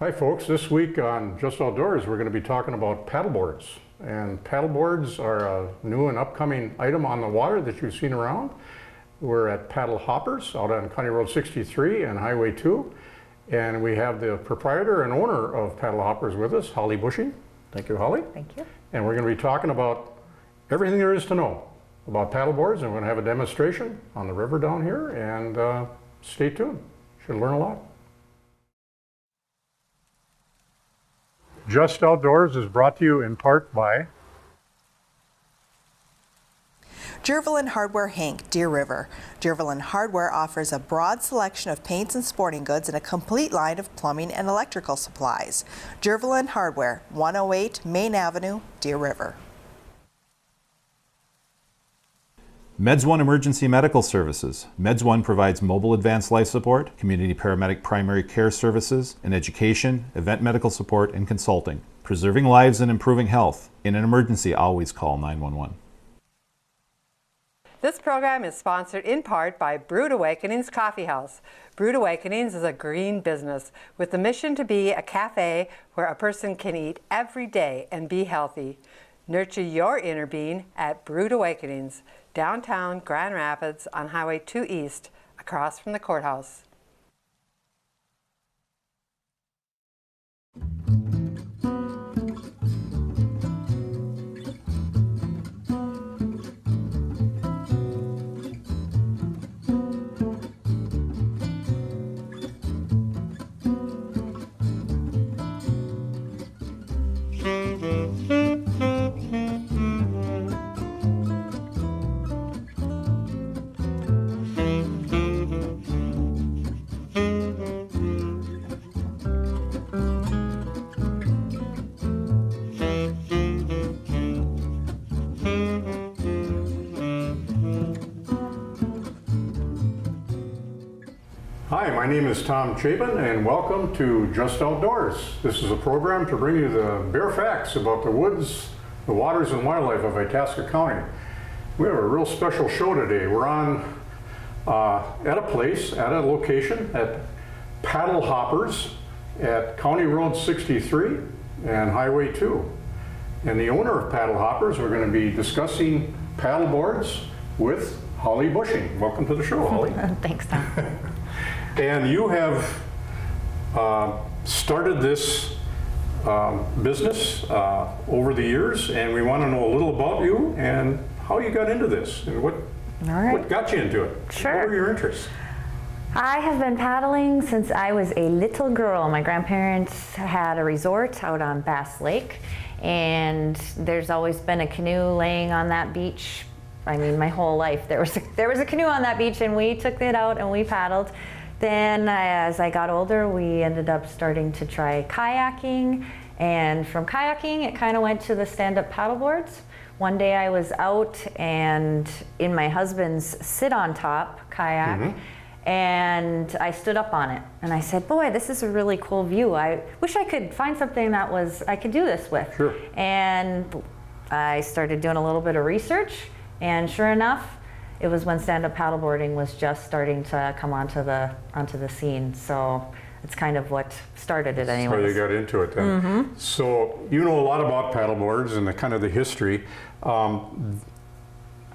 Hi folks, this week on Just Outdoors we're going to be talking about paddleboards. And paddleboards are a new and upcoming item on the water that you've seen around. We're at Paddle Hoppers out on County Road 63 and Highway 2. And we have the proprietor and owner of Paddle Hoppers with us, Holli Busching. Thank you, Holli. Thank you. And we're going to be talking about everything there is to know about paddleboards, and we're going to have a demonstration on the river down here, and stay tuned. Should learn a lot. Just Outdoors is brought to you in part by Jervalin Hardware Hank, Deer River. Jervalin Hardware offers a broad selection of paints and sporting goods and a complete line of plumbing and electrical supplies. Jervalin Hardware, 108 Main Avenue, Deer River. Meds One Emergency Medical Services. Meds One provides mobile advanced life support, community paramedic primary care services, and education, event medical support, and consulting. Preserving lives and improving health. In an emergency, always call 911. This program is sponsored in part by Brewed Awakenings Coffee House. Brewed Awakenings is a green business with the mission to be a cafe where a person can eat every day and be healthy. Nurture your inner being at Brewed Awakenings, downtown Grand Rapids on Highway 2 East, across from the courthouse. Hi, my name is Tom Chapin, and welcome to Just Outdoors. This is a program to bring you the bare facts about the woods, the waters, and wildlife of Itasca County. We have a real special show today. We're on at a location at Paddle Hoppers at County Road 63 and Highway 2. And the owner of Paddle Hoppers, we're going to be discussing paddle boards with Holli Busching. Welcome to the show, Holli. Thanks, Tom. And you have started this business over the years, and we want to know a little about you and how you got into this and what got you into it. Sure. What were your interests? I have been paddling since I was a little girl. My grandparents had a resort out on Bass Lake, and there's always been a canoe laying on that beach. I mean, my whole life there was a canoe on that beach, and we took it out and we paddled. Then as I got older, we ended up starting to try kayaking, and from kayaking it kind of went to the stand-up paddleboards. One day I was out and in my husband's sit-on-top kayak, and I stood up on it and I said, boy, this is a really cool view. I wish I could find something that I could do this with. Sure. And I started doing a little bit of research, and sure enough, it was when stand-up paddleboarding was just starting to come onto the scene. So it's kind of what started it anyways. So you got into it then. So you know a lot about paddleboards and the kind of the history.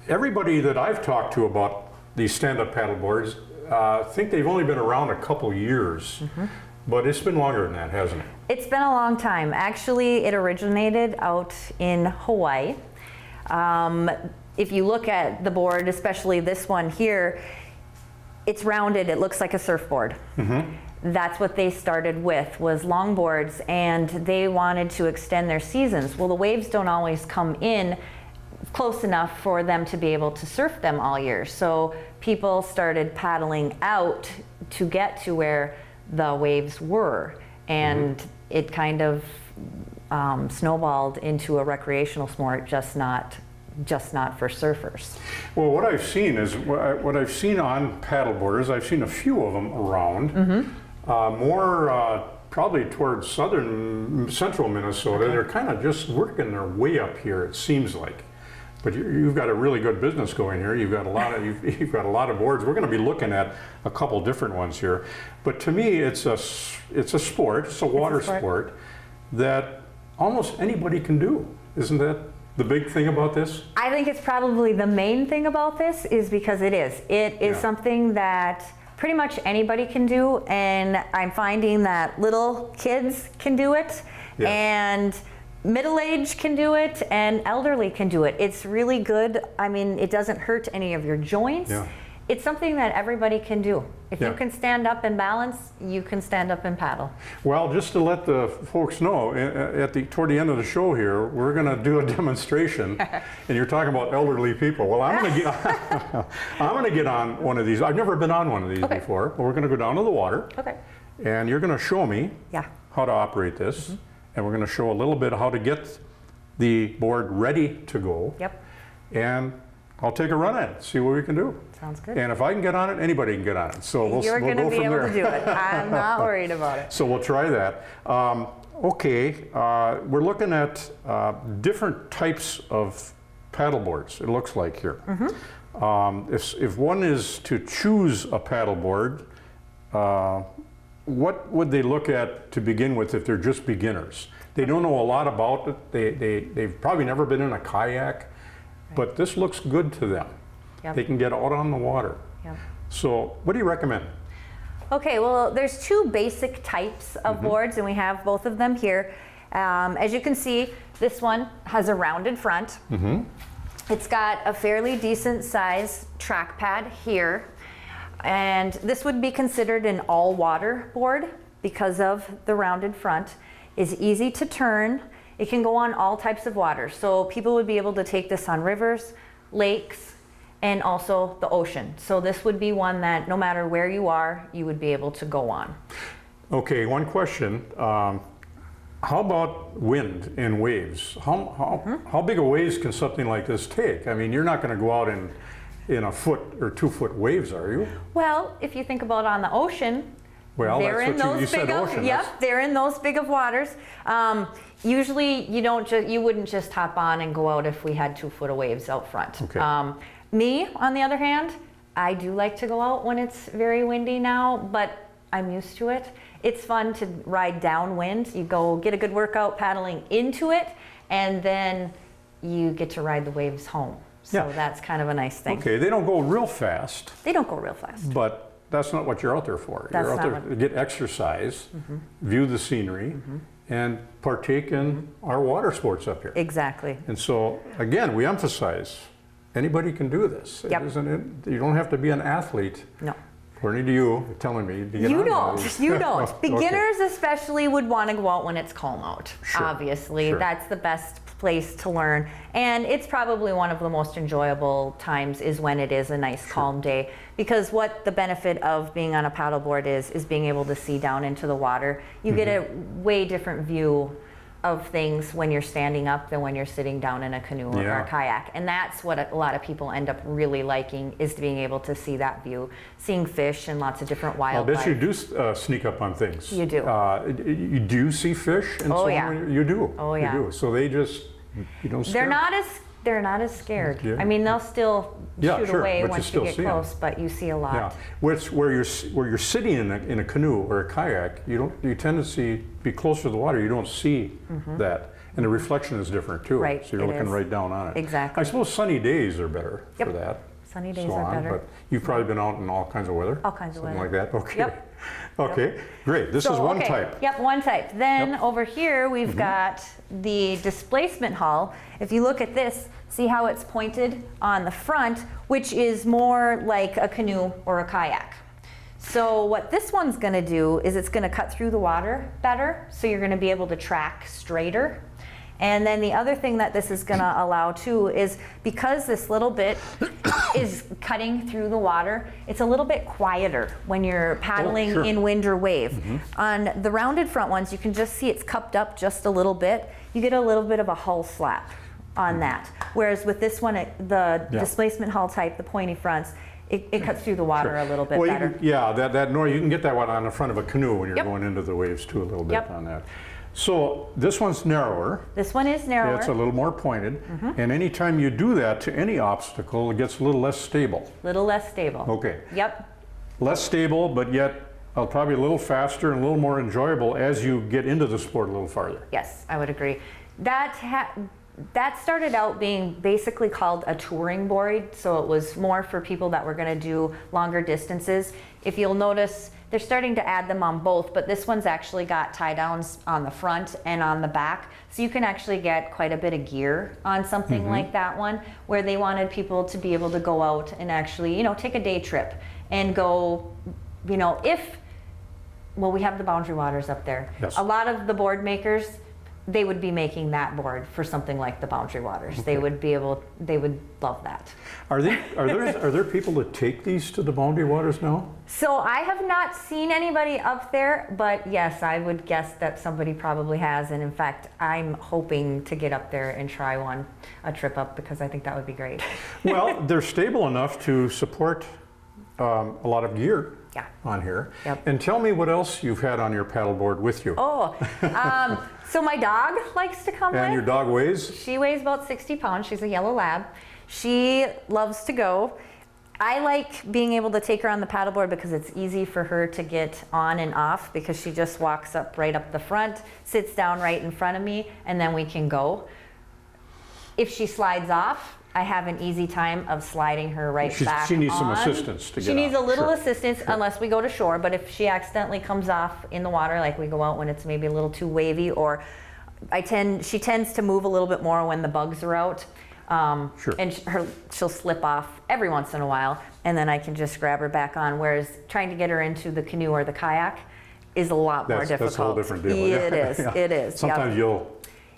Everybody that I've talked to about these stand-up paddleboards think they've only been around a couple years. But it's been longer than that, hasn't it? It's been a long time. Actually, it originated out in Hawaii. If you look at the board, especially this one here, it's rounded, it looks like a surfboard. That's what they started with, was longboards, and they wanted to extend their seasons. Well, the waves don't always come in close enough for them to be able to surf them all year. So people started paddling out to get to where the waves were, and it kind of snowballed into a recreational sport, just not for surfers. Well, what I've seen is what I've seen on paddleboarders. I've seen a few of them around, more probably towards central Minnesota. They're kind of just working their way up here, it seems like. But you've got a really good business going here. You've got a lot of you've got a lot of boards. We're going to be looking at a couple different ones here. But to me, it's a sport. It's a water sport that almost anybody can do. Isn't that the big thing about this? I think it's probably the main thing about this is because it is something that pretty much anybody can do, and I'm finding that little kids can do it, and middle-aged can do it, and elderly can do it. It's really good. I mean, it doesn't hurt any of your joints. Yeah. It's something that everybody can do. If you can stand up and balance, you can stand up and paddle. Well, just to let the folks know, toward the end of the show here, we're going to do a demonstration, and you're talking about elderly people. Well, I'm going to get on one of these. I've never been on one of these before, but we're going to go down to the water, and you're going to show me how to operate this, and we're going to show a little bit how to get the board ready to go. And I'll take a run at it, see what we can do. Sounds good. And if I can get on it, anybody can get on it. So we'll You're going to go be from able there. to do it. I'm not worried about it. So we'll try that. We're looking at different types of paddle boards, it looks like here. If one is to choose a paddle board, what would they look at to begin with if they're just beginners? They don't know a lot about it. They've probably never been in a kayak, but this looks good to them. They can get out on the water. So what do you recommend? Okay, well, there's two basic types of boards, and we have both of them here. As you can see, this one has a rounded front. It's got a fairly decent size track pad here, and this would be considered an all-water board because of the rounded front. It's easy to turn. It can go on all types of water, so people would be able to take this on rivers, lakes, and also the ocean. So this would be one that no matter where you are, you would be able to go on. Okay, one question. How about wind and waves? How big a waves can something like this take? I mean, you're not going to go out in a foot or 2 foot waves, are you? Well, if you think about on the ocean, well, they're in those you said big ocean. Yep, they're in those big of waters. Usually, you wouldn't just hop on and go out if we had 2 foot of waves out front. Me, on the other hand, I do like to go out when it's very windy now, but I'm used to it. It's fun to ride downwind. You go get a good workout paddling into it, and then you get to ride the waves home. So that's kind of a nice thing. Okay, they don't go real fast. They don't go real fast. But that's not what you're out there for. You're out there to get exercise, view the scenery, and partake in our water sports up here. Exactly. And so, again, we emphasize, anybody can do this. You don't have to be an athlete. No. According to you, telling me to get You on don't. Beginners especially would want to go out when it's calm out. Obviously, that's the best place to learn. And it's probably one of the most enjoyable times is when it is a nice calm day. Because what the benefit of being on a paddleboard is being able to see down into the water. You get a way different view of things when you're standing up than when you're sitting down in a canoe or a kayak. And that's what a lot of people end up really liking, is being able to see that view, seeing fish and lots of different wildlife. I bet you do sneak up on things. You do. You do see fish and so on? You do. Oh yeah. You do. So they just, you don't scare them. They're not as scared. I mean, they'll still shoot away once you get close, but you see a lot. Where you're sitting in a canoe or a kayak, you tend to be closer to the water. You don't see that, and the reflection is different too. Right. So you're looking right down on it. Exactly. I suppose sunny days are better for that. Sunny days are better. But you've probably been out in all kinds of weather. All kinds of weather. Something like that. Okay. Yep. Okay, great. This is one type. Yep, one type. Then over here we've got the displacement hull. If you look at this, see how it's pointed on the front, which is more like a canoe or a kayak. So what this one's going to do is it's going to cut through the water better, so you're going to be able to track straighter. And then the other thing that this is going to allow too is, because this little bit is cutting through the water, it's a little bit quieter when you're paddling in wind or wave. On the rounded front ones, you can just see it's cupped up just a little bit. You get a little bit of a hull slap on that. Whereas with this one, the displacement hull type, the pointy fronts, it cuts through the water a little bit better. That noise, you can get that one on the front of a canoe when you're going into the waves too, a little bit on that. So this one's narrower. This one is narrower. It's a little more pointed. And anytime you do that to any obstacle, it gets a little less stable. Little less stable. Okay. Yep. Less stable, but yet probably a little faster and a little more enjoyable as you get into the sport a little farther. Yes, I would agree. That started out being basically called a touring board, so it was more for people that were going to do longer distances. If you'll notice, they're starting to add them on both, but this one's actually got tie downs on the front and on the back, so you can actually get quite a bit of gear on something like that one, where they wanted people to be able to go out and actually, you know, take a day trip and go, you know, well, we have the Boundary Waters up there. Yes. A lot of the board makers, they would be making that board for something like the Boundary Waters. Okay. They would love that. Are there people that take these to the Boundary Waters now? So I have not seen anybody up there, but yes, I would guess that somebody probably has. And in fact, I'm hoping to get up there and try a trip up, because I think that would be great. Well, they're stable enough to support a lot of gear on here. Yep. And tell me what else you've had on your paddleboard with you. Oh, so my dog likes to come with. And your dog weighs? She weighs about 60 pounds. She's a yellow lab. She loves to go. I like being able to take her on the paddleboard because it's easy for her to get on and off, because she just walks up right up the front, sits down right in front of me, and then we can go. If she slides off, I have an easy time of sliding her right back. She needs on. some assistance to get She needs on. a little Sure. assistance unless we go to shore, but if she accidentally comes off in the water, like we go out when it's maybe a little too wavy, or she tends to move a little bit more when the bugs are out. Sure. And she'll slip off every once in a while, and then I can just grab her back on, whereas trying to get her into the canoe or the kayak is a lot more difficult. That's a whole different deal. It is, Yeah. it is. Sometimes you'll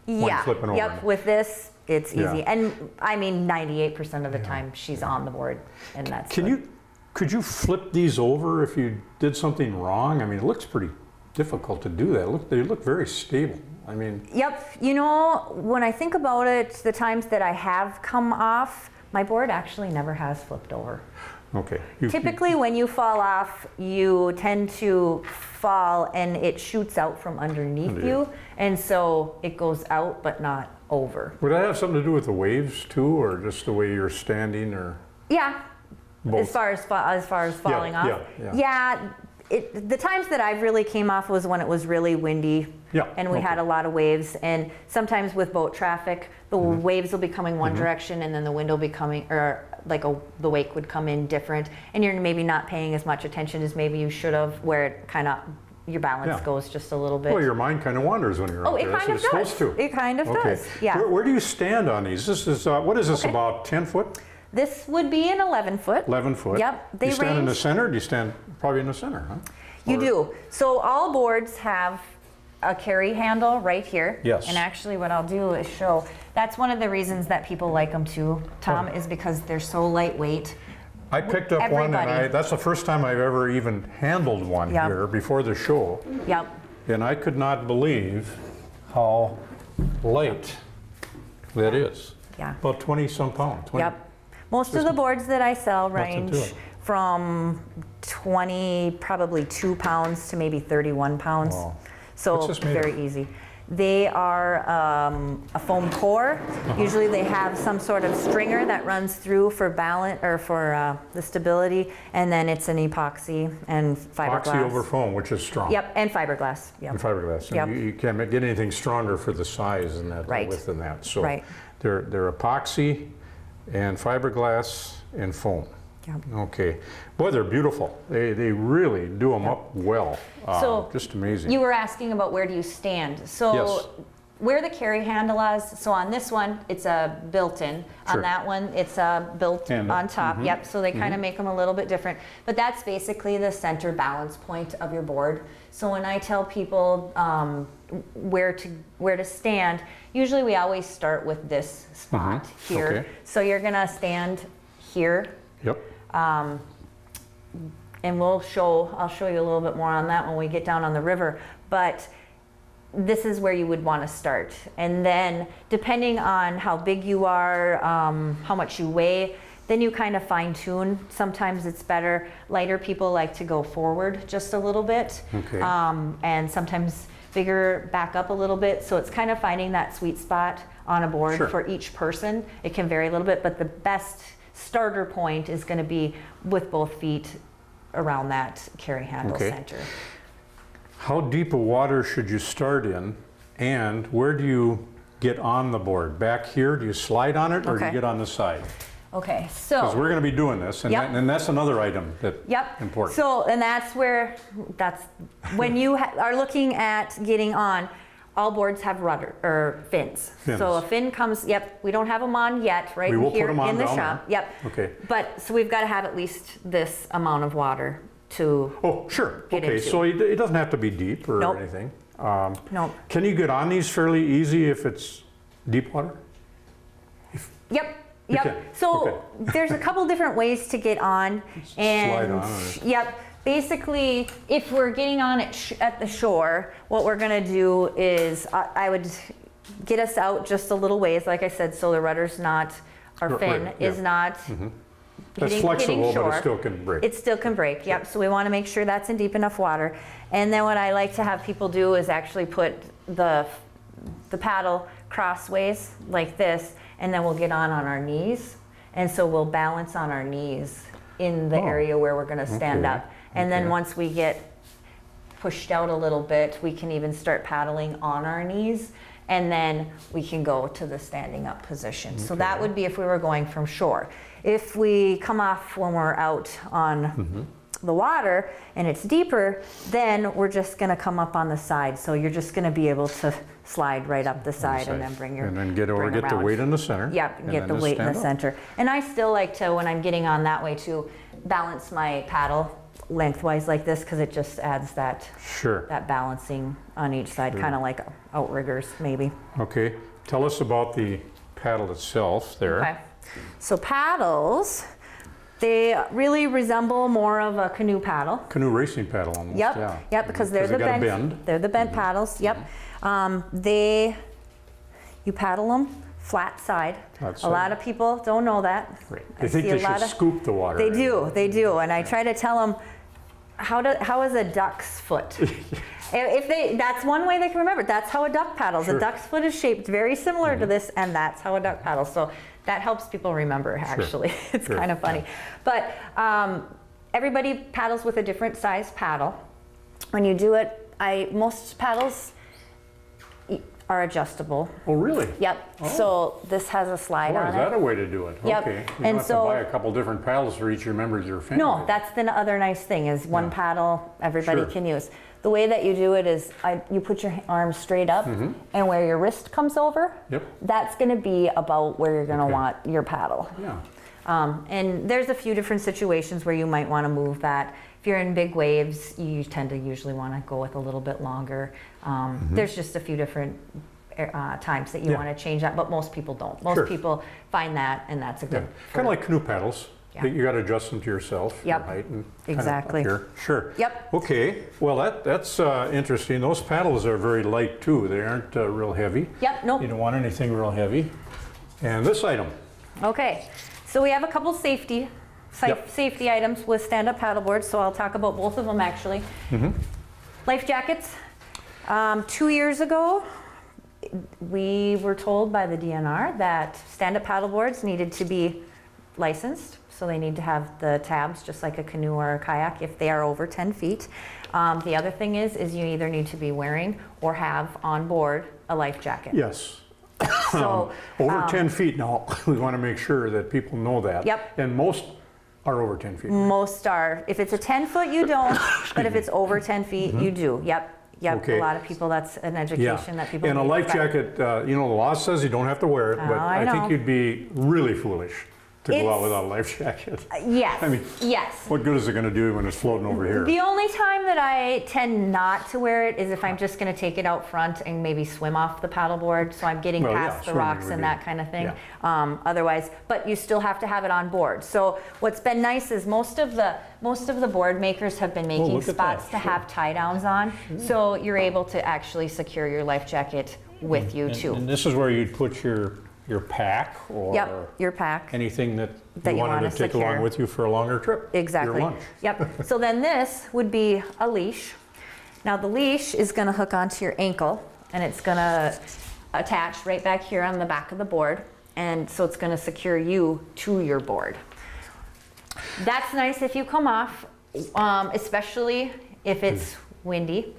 point flipping over. Yep, with this, it's easy. Yeah. And I mean, 98% of the time she's on the board, and that's Could you flip these over if you did something wrong? I mean, it looks pretty difficult to do that. They look very stable. I mean. Yep, you know, when I think about it, the times that I have come off, my board actually never has flipped over. Okay. Typically when you fall off, you tend to fall and it shoots out from underneath you, and so it goes out but not over. Would that have something to do with the waves too, or just the way you're standing, or? Yeah, Both. as far as falling off. Yeah. The times that I really came off was when it was really windy, and we had a lot of waves. And sometimes with boat traffic, the waves will be coming one direction, and then the wind will be coming, or like the wake would come in different, and you're maybe not paying as much attention as maybe you should have, where it kind of your balance goes just a little bit. Well, your mind kind of wanders when you're out there. It kind of does. It's supposed to. It kind of does. Yeah. Where do you stand on these? This is what is this, about 10 foot? This would be an 11 foot. 11 foot. Yep. Do you stand in the center? Do you stand probably in the center, huh? You do. So all boards have a carry handle right here. Yes. And actually what I'll do is show, that's one of the reasons that people like them too, Tom, is because they're so lightweight. I picked up one, and that's the first time I've ever even handled one here before the show. Yep. And I could not believe how light that is. Yeah. About 20 some pounds. 20. Yep. Most of the boards that I sell range to it. from 20, probably 2 pounds to maybe 31 pounds. Wow. So What's this made very of? easy. They are a foam core. Usually they have some sort of stringer that runs through for balance, or for the stability, and then it's an epoxy and fiberglass. Epoxy over foam, which is strong. Yep, and fiberglass. Yep. And fiberglass. Yep. And you can't get anything stronger for the size and that, Right. width than that. So Right. they're epoxy and fiberglass and foam. Yep. Okay. Boy, they're beautiful. They really do them up well. So just amazing. You were asking about where do you stand. So Yes. where the carry handle is, so on this one, it's a built-in. Sure. On that one, it's a built Handle. on top. Yep, so they kind of make them a little bit different. But that's basically the center balance point of your board. So when I tell people where to stand, usually we always start with this spot here. Okay. So you're gonna stand here. Yep. And I'll show you a little bit more on that when we get down on the river, but this is where you would want to start. And then depending on how big you are, how much you weigh, then you kind of fine tune. Sometimes it's better. Lighter people like to go forward just a little bit. Okay. And sometimes bigger back up a little bit. So it's kind of finding that sweet spot on a board Sure. for each person. It can vary a little bit, but the best starter point is going to be with both feet around that carry handle Okay. center. How deep of water should you start in, and where do you get on the board? Back here, do you slide on it, or do you Okay. get on the side? Okay, Because so. we're going to be doing this, and, Yep. and that's another item that's Yep. important. So, and that's when you are looking at getting on, all boards have rudder or fins. Fins. So a fin comes, yep, we don't have them on yet, right We will here put 'em on in the down shop. there. Yep. Okay. But, so we've got to have at least this amount of water to, Oh, sure. Get Okay, into. so it doesn't have to be deep or Nope. anything. no, Can you get on these fairly easy if it's deep water? yep. You Yep. can. So Okay. there's a couple different ways to get on, and slide on or- yep. Basically, if we're getting on at the shore, what we're gonna do is I would get us out just a little ways, like I said, so the rudder's not, our Right, fin yeah. is not That's hitting flexible, but shore. it still can break. It still can break, yep. So we want to make sure that's in deep enough water. And then what I like to have people do is actually put the paddle crossways like this, and then we'll get on our knees. And so we'll balance on our knees in the Oh, area where we're going to stand okay, up. And then okay. once we get pushed out a little bit, we can even start paddling on our knees, and then we can go to the standing up position. So that would be if we were going from shore. If we come off when we're out on the water and it's deeper, then we're just gonna come up on the side. So you're just gonna be able to slide right up the side and then bring your, And then get the around. weight in the center. Yep, and get the then just weight in the stand up. center. And I still like to, when I'm getting on that way too, balance my paddle lengthwise like this, because it just adds that Sure. balancing on each side, kind of like outriggers maybe. Okay. Tell us about the paddle itself there. Okay. So paddles, they really resemble more of a canoe paddle. Canoe racing paddle almost, Yep, yeah. yep, because they're they the got a bent, bend. they're the bent paddles. Yep. You paddle them flat side. Flat A side. lot of people don't know that. Right. I They think see they a lot should of- scoop the water. They in. do, and I try to tell them how is a duck's foot. That's one way they can remember. That's how a duck paddles. Sure. A duck's foot is shaped very similar to this, and that's how a duck paddles. So that helps people remember. Actually, it's Sure. kind of funny. But everybody paddles with a different size paddle. When you do it, most paddles are adjustable. Oh, really? Yep. So this has a slide Boy, on is it. that a way to do it? Yep. Okay. You And don't have so- to buy a couple different paddles for each member of your family. No, that's the other nice thing is one Yeah. paddle everybody Sure. can use. The way that you do it is you put your arms straight up, and where your wrist comes over, Yep. that's going to be about where you're going to Okay. want your paddle. Yeah. And there's a few different situations where you might want to move that. If you're in big waves, you tend to usually want to go with a little bit longer. There's just a few different times that you Yeah. want to change that, but most people don't. Most Sure. people find that, and that's a Yeah. good. Kind of like canoe paddles. Yeah. You got to adjust them to yourself. Yep. Your height and kinda Exactly. up here. Sure. Yep. Okay. Well, that's interesting. Those paddles are very light too. They aren't real heavy. Yep, nope. You don't want anything real heavy. And this item. Okay, so we have a couple safety Yep. safety items with stand-up paddleboards, so I'll talk about both of them actually. Life jackets. 2 years ago, we were told by the DNR that stand-up paddleboards needed to be licensed, so they need to have the tabs just like a canoe or a kayak if they are over 10 feet. The other thing is you either need to be wearing or have on board a life jacket. Yes. So, Over 10 feet now. We want to make sure that people know that. Yep. And most are over 10 feet. most are. If it's a 10 foot, you don't, but if it's over 10 feet, you do. Yep. Yep. Okay. A lot of people, that's an education that people And a need to life get. jacket, you know, the law says you don't have to wear it, but Oh, I I think know. you'd be really foolish to go out It's- without a life jacket. Yes. I mean, yes. What good is it going to do when it's floating over here? The only time that I tend not to wear it is if I'm just going to take it out front and maybe swim off the paddleboard, so I'm getting Well, yeah, past the swimming rocks would and be- that kind of thing. yeah. Otherwise, but you still have to have it on board. So what's been nice is most of the board makers have been making look at spots that, to have tie downs on, so you're able to actually secure your life jacket with you too. And this is where you'd put your pack or Yep, your pack. anything that That you you wanted wanna to take secure. along with you for a longer trip. Exactly. Your lunch. Yep. So then this would be a leash. Now the leash is going to hook onto your ankle, and it's going to attach right back here on the back of the board, and so it's going to secure you to your board. That's nice if you come off, especially if it's windy.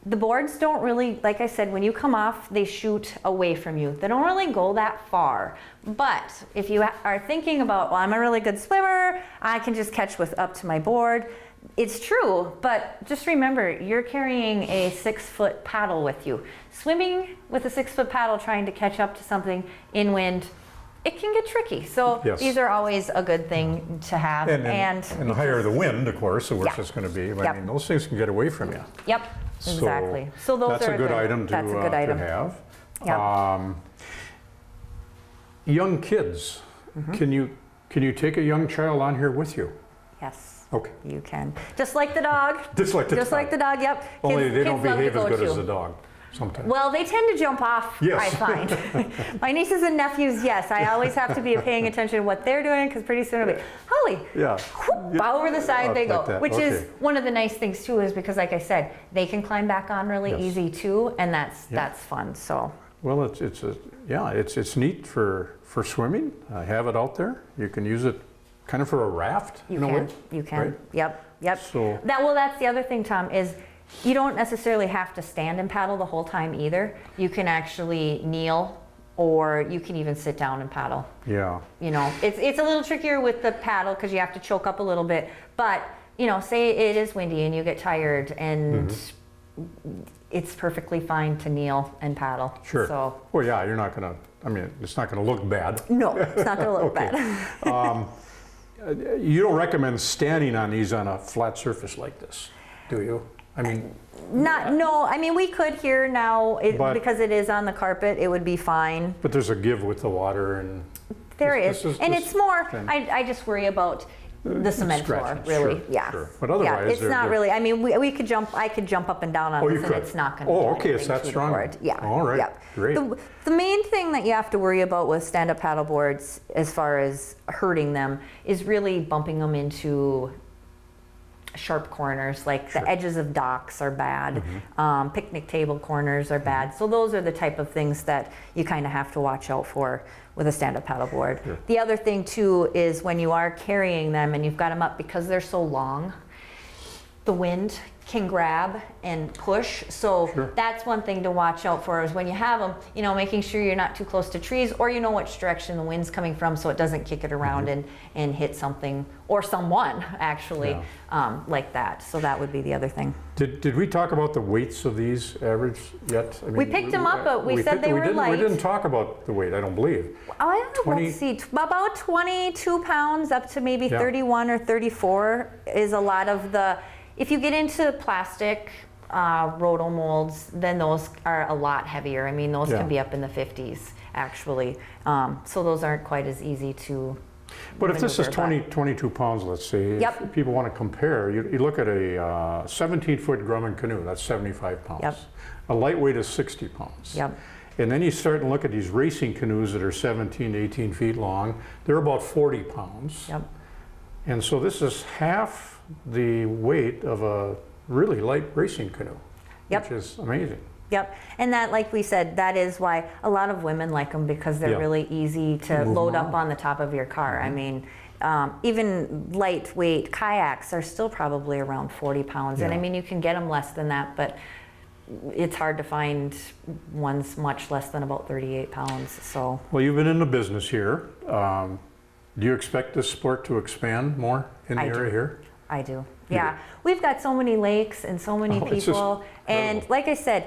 The boards don't really, like I said, when you come off, they shoot away from you. They don't really go that far. But if you are thinking about, well, I'm a really good swimmer, I can just catch with up to my board. It's true, but just remember, you're carrying a 6-foot paddle with you. Swimming with a 6-foot paddle trying to catch up to something in wind, it can get tricky. So Yes. these are always a good thing to have. And the higher the wind, of course, the worse Yeah. it's going to be. I Yep. mean, those things can get away from you. Yep, exactly. So those that's are a good item to, that's a good item. to have. Yep. Young kids, can you take a young child on here with you? Yes. Okay. You can. Just like the dog. Just like the Just dog. like the dog, yep. Only they don't kids love behave to as go good as to. the dog sometimes. Well, they tend to jump off, Yes. I find. My nieces and nephews, yes. I always have to be paying attention to what they're doing, because pretty soon it'll be, Holly, Yeah. whoop, over the side they go. like that. Which is Okay. one of the nice things too, is because like I said, they can climb back on really Yes. easy too, and that's fun, so. Well, it's neat for swimming. I have it out there. You can use it kind of for a raft in a way. You can, right? yep. So- That's the other thing, Tom, is you don't necessarily have to stand and paddle the whole time either. You can actually kneel, or you can even sit down and paddle. Yeah. You know, it's a little trickier with the paddle because you have to choke up a little bit. But, you know, say it is windy and you get tired, and it's perfectly fine to kneel and paddle. Sure. So, Well, yeah, you're not going to, I mean, it's not going to look bad. no, it's not going to look Okay. bad. You don't recommend standing on these on a flat surface like this, do you? I mean, No, I mean, we could here now, But- because it is on the carpet, it would be fine. but there's a give with the water and. There This is, is- and this- it's more, then- I just worry about the cement floor, scratching, really, sure, yeah. sure. But Yeah, otherwise, it's they're not good. really, I mean, I could jump up and down on Oh, this, you and could? it's not gonna Oh, do okay, it's anything that to the strong. board. Yeah. All right, yeah. great. The main thing that you have to worry about with stand-up paddle boards, as far as hurting them, is really bumping them into sharp corners, like the edges of docks are bad, picnic table corners are bad. So those are the type of things that you kind of have to watch out for with a stand-up paddle board. Sure. The other thing too is when you are carrying them and you've got them up, because they're so long, the wind can grab and push. So Sure. that's one thing to watch out for, is when you have them, you know, making sure you're not too close to trees, or you know which direction the wind's coming from, so it doesn't kick it around and hit something or someone actually, like that. So that would be the other thing. Did we talk about the weights of these average yet? I mean, We picked them up, but we said they were light. We didn't talk about the weight, I don't believe. Oh, I don't know, 20 let's see, about 22 pounds up to maybe Yeah. 31 or 34 is a lot of the, if you get into plastic roto molds, then those are a lot heavier. I mean, those Yeah. can be up in the 50s actually. So those aren't quite as easy to But if this is maneuver, 22 pounds, let's say, Yep. if people want to compare, you look at a 17-foot Grumman canoe, that's 75 pounds. Yep. A lightweight is 60 pounds. Yep. And then you start and look at these racing canoes that are 17 to 18 feet long, they're about 40 pounds. Yep. And so this is half the weight of a really light racing canoe, Yep. which is amazing. Yep, and that, like we said, that is why a lot of women like them, because they're Yeah. really easy to Move load them up around. on the top of your car. I mean, even lightweight kayaks are still probably around 40 pounds. And I Yeah. mean, you can get them less than that, but it's hard to find ones much less than about 38 pounds, so. Well, you've been in the business here. Do you expect this sport to expand more in the I do. area here? I do. You Yeah. We've got so many lakes and so many Oh, it's just people. And incredible. like I said,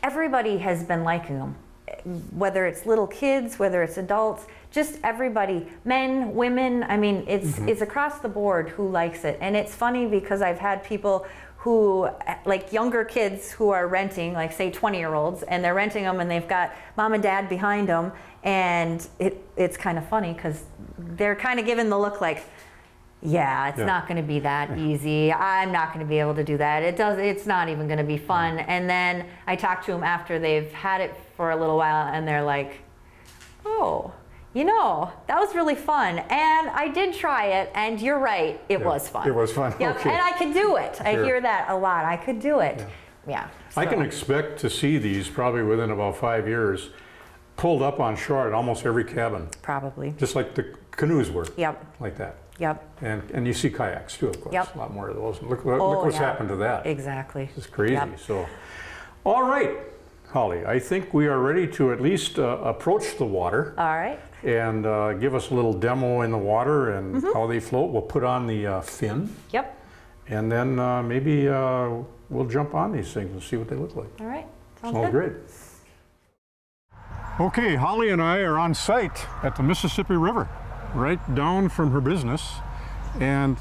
everybody has been liking them. Whether it's little kids, whether it's adults, just everybody, men, women, I mean, it's across the board who likes it. And it's funny because I've had people who, like younger kids who are renting, like say 20-year-olds, and they're renting them and they've got mom and dad behind them. And it's kind of funny because they're kind of giving the look like, yeah, it's Yeah. not going to be that easy. I'm not going to be able to do that. It's not even going to be fun. And then I talk to them after they've had it for a little while, and they're like, oh, You know, that was really fun, and I did try it, and you're right, it was fun. It was fun. Yep, Okay. and I could do it. I Sure. hear that a lot. I could do it. Yeah. I can so. expect to see these probably within about 5 years pulled up on shore at almost every cabin, Probably. just like the canoes were. Yep. Like that. Yep. And you see kayaks too, of course. Yep. A lot more of those. Look Oh, what's yeah. happened to that. Exactly. It's crazy. Yep. So, all right, Holly, I think we are ready to at least approach the water All right. and give us a little demo in the water and Mm-hmm. how they float. We'll put on the fin, Yep. and then maybe we'll jump on these things and see what they look like. All right. Sounds Sounds good. great. Okay, Holly and I are on site at the Mississippi River, right down from her business. And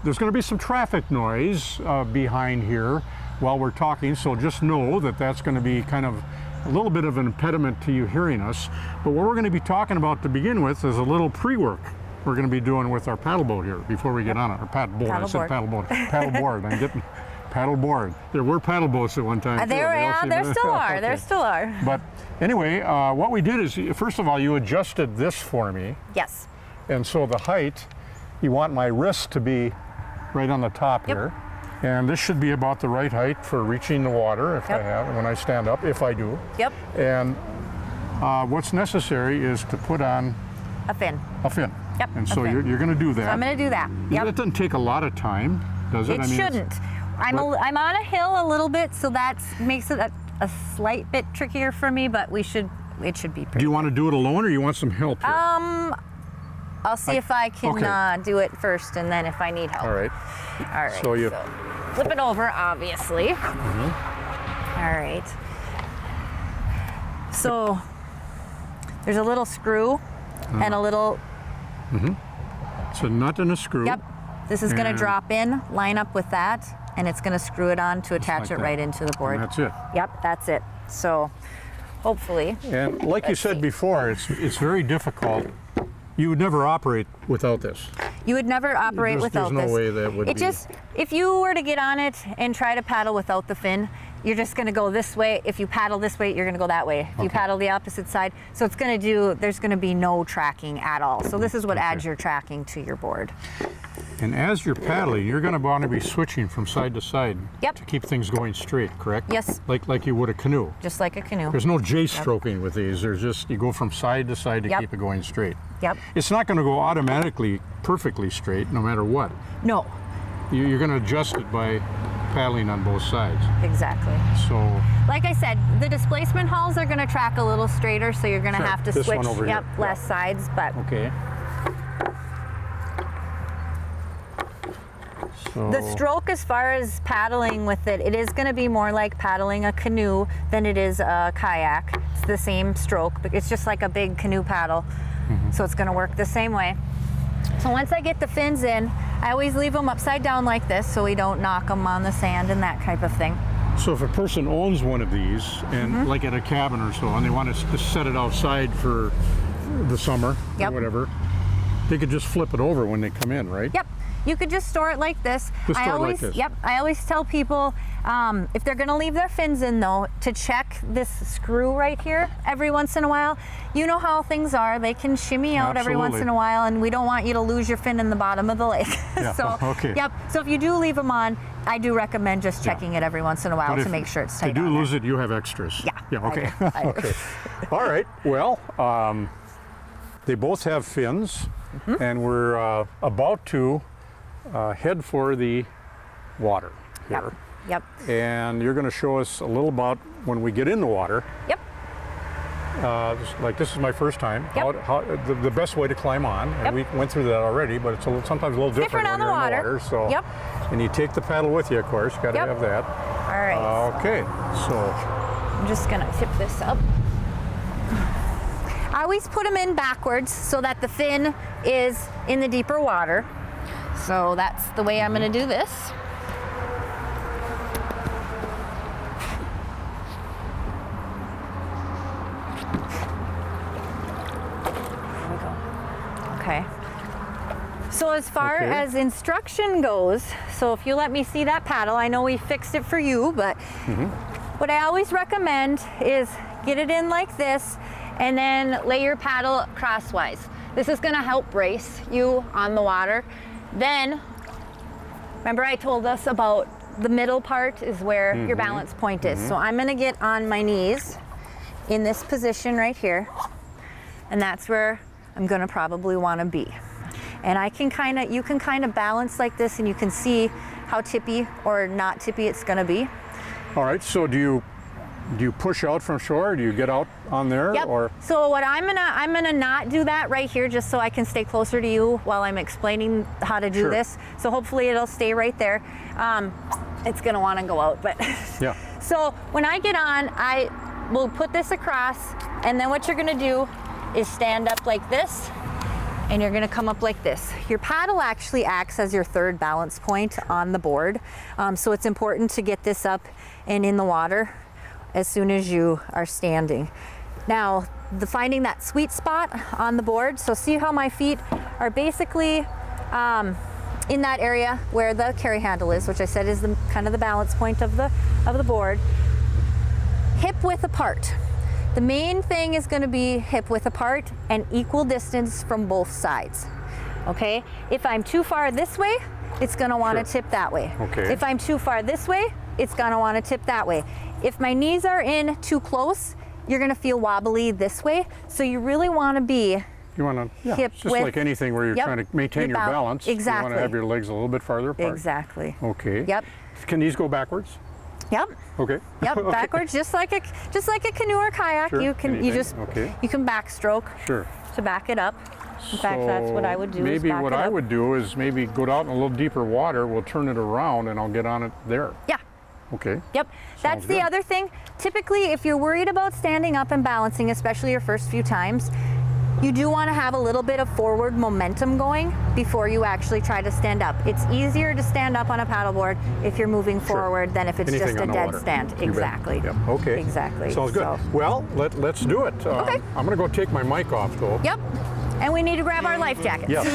there's going to be some traffic noise behind here while we're talking, so just know that that's going to be kind of a little bit of an impediment to you hearing us. But what we're going to be talking about to begin with is a little pre-work we're going to be doing with our paddle boat here before we get on it, or paddle board. I said paddle boat. Paddle board. I'm getting paddle board. There were paddle boats at one time. too. There still are. Okay. There still are. But anyway, what we did is, first of all, you adjusted this for me. Yes. And so the height, you want my wrist to be right on the top Yep. here. And this should be about the right height for reaching the water if I Yep. have, when I stand up, if I do. Yep. And what's necessary is to put on A fin. a fin. Yep, And a so fin. you're going to do that. So I'm going to do that. Yep. It doesn't take a lot of time, does it? It I mean, it's- shouldn't. I'm on a hill a little bit, so that makes it a slight bit trickier for me, but it should be Do pretty. you want to do it alone or you want some help here? I'll see if I can okay. do it first, and then if I need help. All right. All right. So you- flip it over, obviously. Mm-hmm. All right. So there's a little screw and a little. It's a nut and a screw. Yep. This is going to And- drop in, line up with that, and it's going to screw it on to attach like it that. right into the board. And that's it. Yep, that's it. So hopefully. And like you Let's said see. before, it's very difficult. You would never operate without this. You would never operate without There's this. no way that would It be. just, if you were to get on it and try to paddle without the fin, you're just going to go this way. If you paddle this way, you're going to go that way. If you Okay. paddle the opposite side, so it's going to do, there's going to be no tracking at all. So this is what adds your tracking to your board. And as you're paddling, you're going to want to be switching from side to side Yep. to keep things going straight, correct? Yes. Like you would a canoe. Just like a canoe. There's no J-stroking with these. There's just, you go from side to side to Yep. keep it going straight. Yep. It's not going to go automatically perfectly straight no matter what. No, You're going to adjust it by paddling on both sides. exactly. So Like I said, the displacement hulls are going to track a little straighter, so you're going to Sure. have to This switch. one over Yep, here. less sides, but okay. So the stroke, as far as paddling with it, it is going to be more like paddling a canoe than it is a kayak. It's the same stroke, but it's just like a big canoe paddle. So it's going to work the same way. So once I get the fins in, I always leave them upside down like this so we don't knock them on the sand and that type of thing. So if a person owns one of these, and Mm-hmm. like at a cabin or so, and they want to set it outside for the summer Yep. or whatever, they could just flip it over when they come in, right? Yep. You could just store it like this. Just I store it like always, this. Yep. I always tell people if they're going to leave their fins in, though, to check this screw right here every once in a while. You know how things are; they can shimmy out every once Absolutely. in a while, and we don't want you to lose your fin in the bottom of the lake. Yeah, So, okay. Yep. So if you do leave them on, I do recommend just checking it every once in a while But to if make sure it's tight. If you do on there. lose it, you have extras. Yeah, Yeah. I Okay. do. I do. Okay. All right. Well, they both have fins, Mm-hmm. and we're about to head for the water here. Yep. And you're going to show us a little about when we get in the water. Yep. Like this is my first time. Yep. How the best way to climb on, and Yep. we went through that already, but it's sometimes a little different Different when on you're the in the water. So, Yep. and you take the paddle with you, of course. Got to Yep. have that. All right. Okay, so I'm just gonna tip this up. I always put them in backwards so that the fin is in the deeper water. So that's the way I'm gonna do this. There we go. Okay. So as far Okay. as instruction goes, so if you let me see that paddle, I know we fixed it for you, but what I always recommend is get it in like this and then lay your paddle crosswise. This is gonna help brace you on the water. Then, remember I told us about the middle part is where your balance point is. So I'm gonna get on my knees in this position right here, and that's where I'm gonna probably wanna be. And you can kind of balance like this, and you can see how tippy or not tippy it's gonna be. All right, so do you push out from shore? Do you get out on there? Yep. Or? So what I'm gonna not do that right here, just so I can stay closer to you while I'm explaining how to do Sure. this. So hopefully it'll stay right there. It's gonna wanna go out, but. Yeah. So when I get on, I will put this across, and then what you're gonna do is stand up like this, and you're gonna come up like this. Your paddle actually acts as your third balance point on the board. So it's important to get this up and in the water as soon as you are standing. Now, finding that sweet spot on the board, so see how my feet are basically in that area where the carry handle is, which I said is kind of the balance point of the board. Hip width apart. The main thing is going to be hip width apart and equal distance from both sides. Okay? If I'm too far this way, it's going to want to tip that way. Okay. If I'm too far this way, it's going to want to tip that way. If my knees are in too close, you're going to feel wobbly this way. So you really want to be You want to, hip just width. like anything where you're Yep. trying to maintain your balance. Exactly. You want to have your legs a little bit farther apart. Exactly. Okay. Yep. Can these go backwards? Yep. Okay. Yep. Okay. Backwards, just like a canoe or kayak. Sure, You anything. just Okay. you can backstroke Sure. to back it up. In fact, that's what I would do. Maybe is back what it I up. would do is maybe go out in a little deeper water. We'll turn it around and I'll get on it there. Yeah. Okay. Yep. That's Sounds the good. other thing. Typically, if you're worried about standing up and balancing, especially your first few times, you do want to have a little bit of forward momentum going before you actually try to stand up. It's easier to stand up on a paddleboard if you're moving forward than if it's Anything just a on the dead water. stand. You bet. Exactly. Yep. Okay. Exactly. Sounds good. So- Well, let's do it. Okay. I'm going to go take my mic off though. Yep. And we need to grab our life jackets. Yes.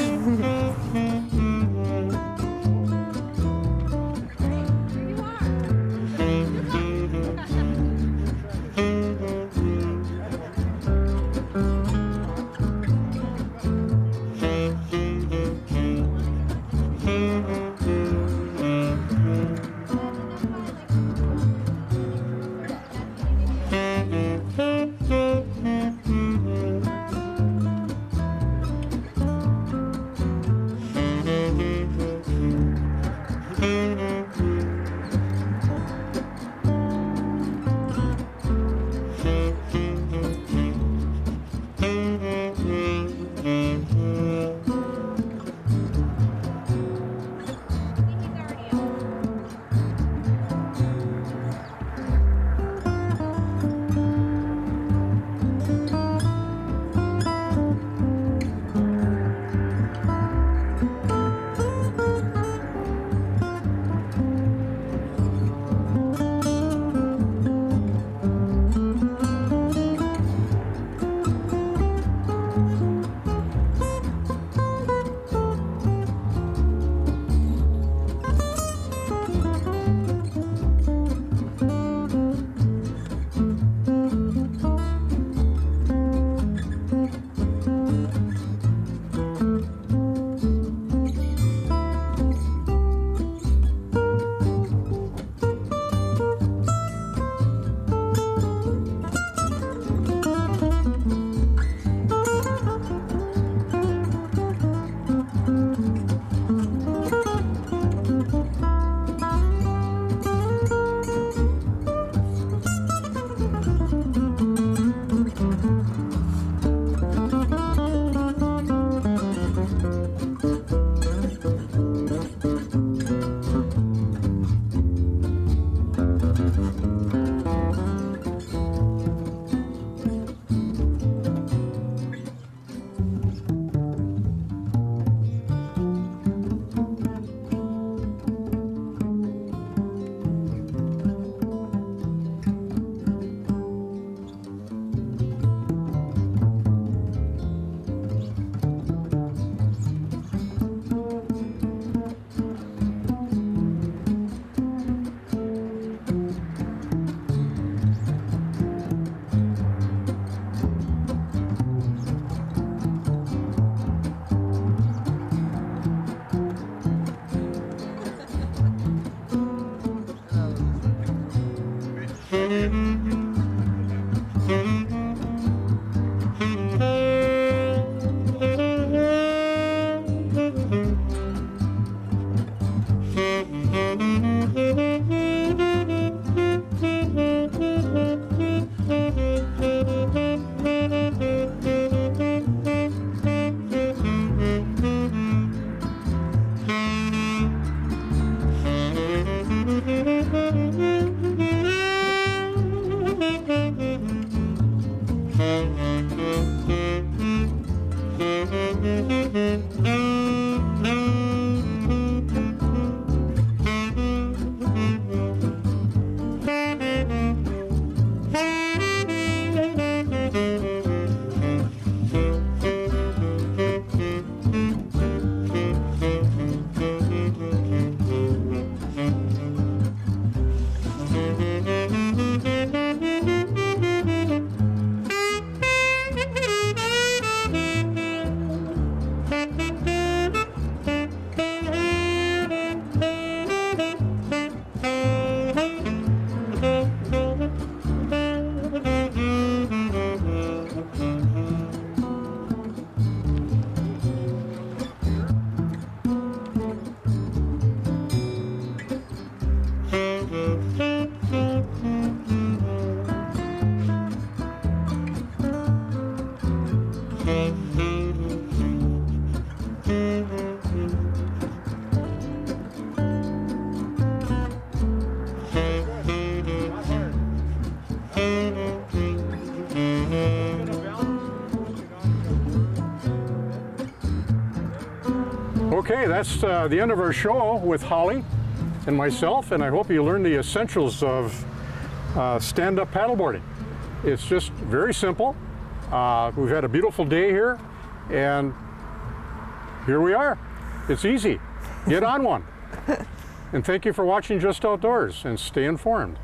Okay, that's the end of our show with Holli and myself, and I hope you learned the essentials of stand-up paddleboarding. It's just very simple. We've had a beautiful day here, and here we are. It's easy. Get on one. And thank you for watching Just Outdoors, and stay informed.